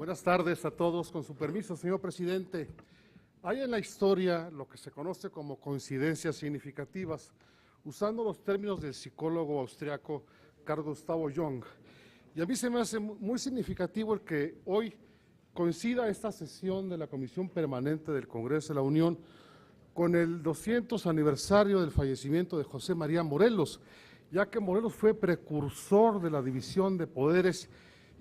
Buenas tardes a todos. Con su permiso, señor presidente. Hay en la historia lo que se conoce como coincidencias significativas, usando los términos del psicólogo austriaco Carl Gustav Jung. Y a mí se me hace muy significativo el que hoy coincida esta sesión de la Comisión Permanente del Congreso de la Unión con el 200 aniversario del fallecimiento de José María Morelos, ya que Morelos fue precursor de la división de poderes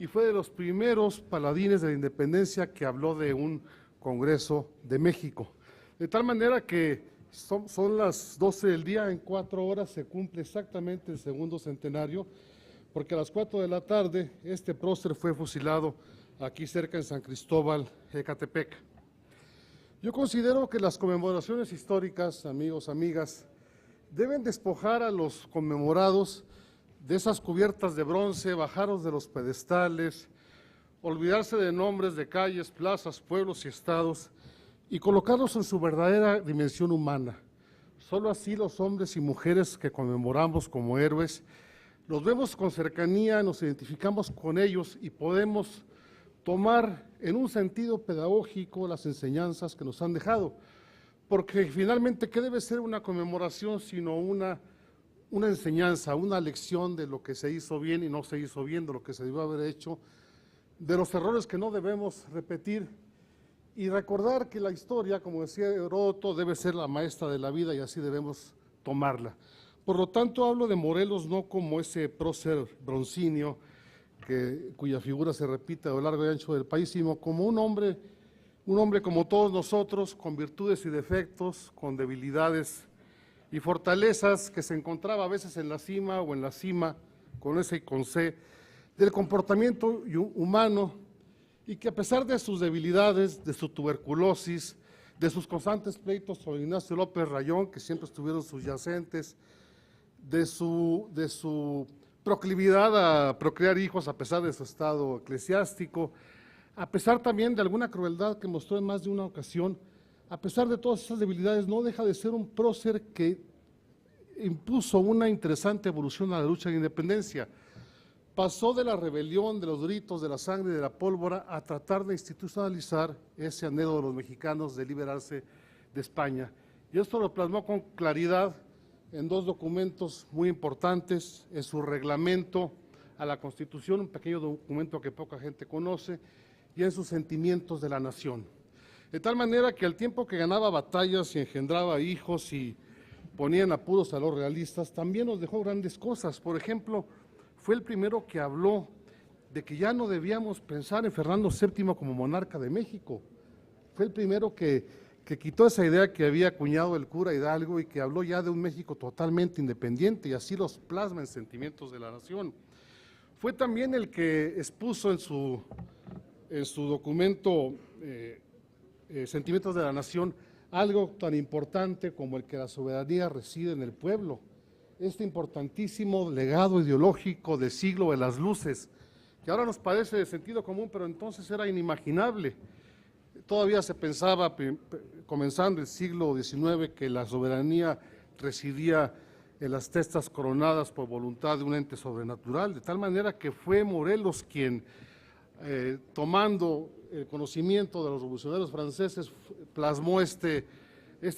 y fue de los primeros paladines de la independencia que habló de un Congreso de México. De tal manera que son las 12 del día, en 4 horas se cumple exactamente el segundo centenario, porque a las 4 de la tarde este prócer fue fusilado aquí cerca en San Cristóbal, Ecatepec. Yo considero que las conmemoraciones históricas, amigos, amigas, deben despojar a los conmemorados de esas cubiertas de bronce, bajarlos de los pedestales, olvidarse de nombres de calles, plazas, pueblos y estados y colocarlos en su verdadera dimensión humana. Solo así los hombres y mujeres que conmemoramos como héroes, los vemos con cercanía, nos identificamos con ellos y podemos tomar en un sentido pedagógico las enseñanzas que nos han dejado. Porque finalmente, ¿qué debe ser una conmemoración sino una enseñanza, una lección de lo que se hizo bien y no se hizo bien, de lo que se debió haber hecho, de los errores que no debemos repetir y recordar que la historia, como decía Heródoto, debe ser la maestra de la vida y así debemos tomarla. Por lo tanto, hablo de Morelos no como ese prócer broncíneo cuya figura se repite a lo largo y ancho del país, sino como un hombre como todos nosotros, con virtudes y defectos, con debilidades y fortalezas, que se encontraba a veces en la cima o en la cima, con S y con C, del comportamiento humano, y que a pesar de sus debilidades, de su tuberculosis, de sus constantes pleitos con Ignacio López Rayón, que siempre estuvieron subyacentes, de su proclividad a procrear hijos a pesar de su estado eclesiástico, a pesar también de alguna crueldad que mostró en más de una ocasión, a pesar de todas esas debilidades, no deja de ser un prócer que impuso una interesante evolución a la lucha de independencia. Pasó de la rebelión, de los gritos, de la sangre y de la pólvora a tratar de institucionalizar ese anhelo de los mexicanos de liberarse de España. Y esto lo plasmó con claridad en 2 documentos muy importantes, en su reglamento a la Constitución, un pequeño documento que poca gente conoce, y en sus sentimientos de la nación. De tal manera que al tiempo que ganaba batallas y engendraba hijos y ponía en apuros a los realistas, también nos dejó grandes cosas. Por ejemplo, fue el primero que habló de que ya no debíamos pensar en Fernando VII como monarca de México. Fue el primero que quitó esa idea que había acuñado el cura Hidalgo y que habló ya de un México totalmente independiente, y así los plasma en Sentimientos de la Nación. Fue también el que expuso en su documento Sentimientos de la Nación algo tan importante como el que la soberanía reside en el pueblo. Este importantísimo legado ideológico del siglo de las luces, que ahora nos parece de sentido común, pero entonces era inimaginable. Todavía se pensaba, comenzando el siglo XIX, que la soberanía residía en las testas coronadas por voluntad de un ente sobrenatural, de tal manera que fue Morelos quien, tomando el conocimiento de los revolucionarios franceses, plasmó este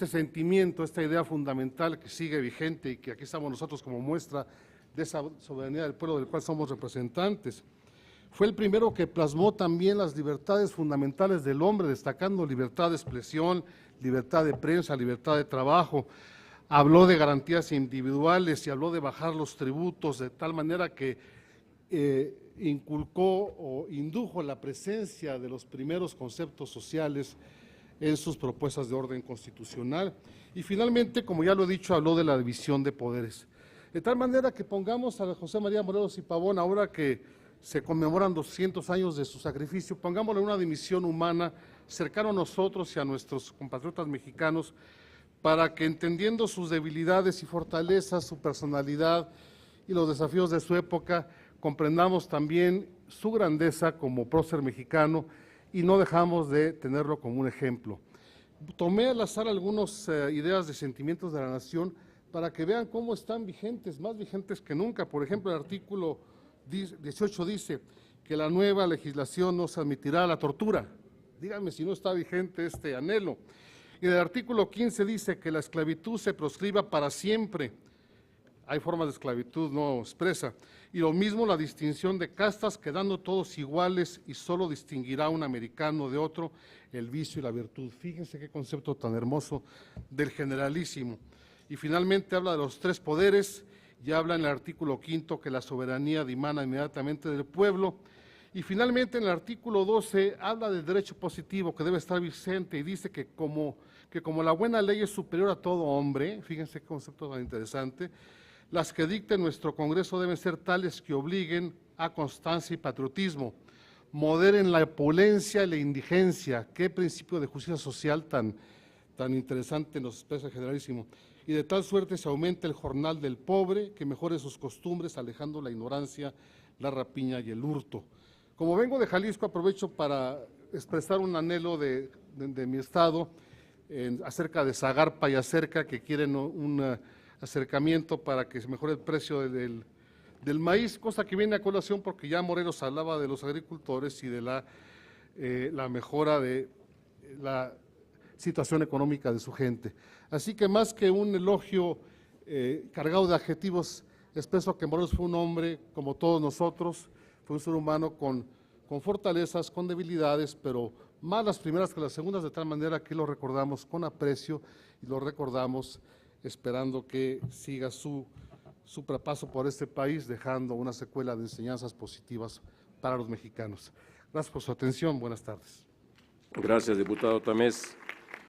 sentimiento, esta idea fundamental que sigue vigente y que aquí estamos nosotros como muestra de esa soberanía del pueblo del cual somos representantes. Fue el primero que plasmó también las libertades fundamentales del hombre, destacando libertad de expresión, libertad de prensa, libertad de trabajo. Habló de garantías individuales y habló de bajar los tributos, de tal manera que inculcó o indujo la presencia de los primeros conceptos sociales en sus propuestas de orden constitucional. Y finalmente, como ya lo he dicho, habló de la división de poderes. De tal manera que pongamos a José María Morelos y Pavón, ahora que se conmemoran 200 años de su sacrificio, pongámosle una dimensión humana cercana a nosotros y a nuestros compatriotas mexicanos, para que, entendiendo sus debilidades y fortalezas, su personalidad y los desafíos de su época, comprendamos también su grandeza como prócer mexicano y no dejamos de tenerlo como un ejemplo. Tomé al azar algunas ideas de Sentimientos de la Nación para que vean cómo están vigentes, más vigentes que nunca. Por ejemplo, el artículo 18 dice: que la nueva legislación no se admitirá la tortura. Díganme si no está vigente este anhelo. Y en el artículo 15 dice que la esclavitud se proscriba para siempre. Hay formas de esclavitud no expresa. Y lo mismo la distinción de castas, quedando todos iguales y solo distinguirá un americano de otro el vicio y la virtud. Fíjense qué concepto tan hermoso del generalísimo. Y finalmente habla de los tres poderes y habla en el artículo 5 que la soberanía dimana inmediatamente del pueblo. Y finalmente en el artículo 12 habla del derecho positivo que debe estar vigente y dice que como la buena ley es superior a todo hombre, fíjense qué concepto tan interesante, las que dicte nuestro Congreso deben ser tales que obliguen a constancia y patriotismo, moderen la opulencia y la indigencia. Qué principio de justicia social tan interesante nos expresa el generalísimo. Y de tal suerte se aumente el jornal del pobre, que mejore sus costumbres, alejando la ignorancia, la rapiña y el hurto. Como vengo de Jalisco, aprovecho para expresar un anhelo de mi estado acerca de Zagarpa y Acerca, que quieren un acercamiento para que se mejore el precio del maíz, cosa que viene a colación porque ya Morelos hablaba de los agricultores y de la mejora de la situación económica de su gente. Así que más que un elogio cargado de adjetivos, expreso que Morelos fue un hombre como todos nosotros, fue un ser humano con fortalezas, con debilidades, pero más las primeras que las segundas, de tal manera que lo recordamos con aprecio y lo recordamos esperando que siga su paso por este país, dejando una secuela de enseñanzas positivas para los mexicanos. Gracias por su atención. Buenas tardes. Gracias, diputado Tamés.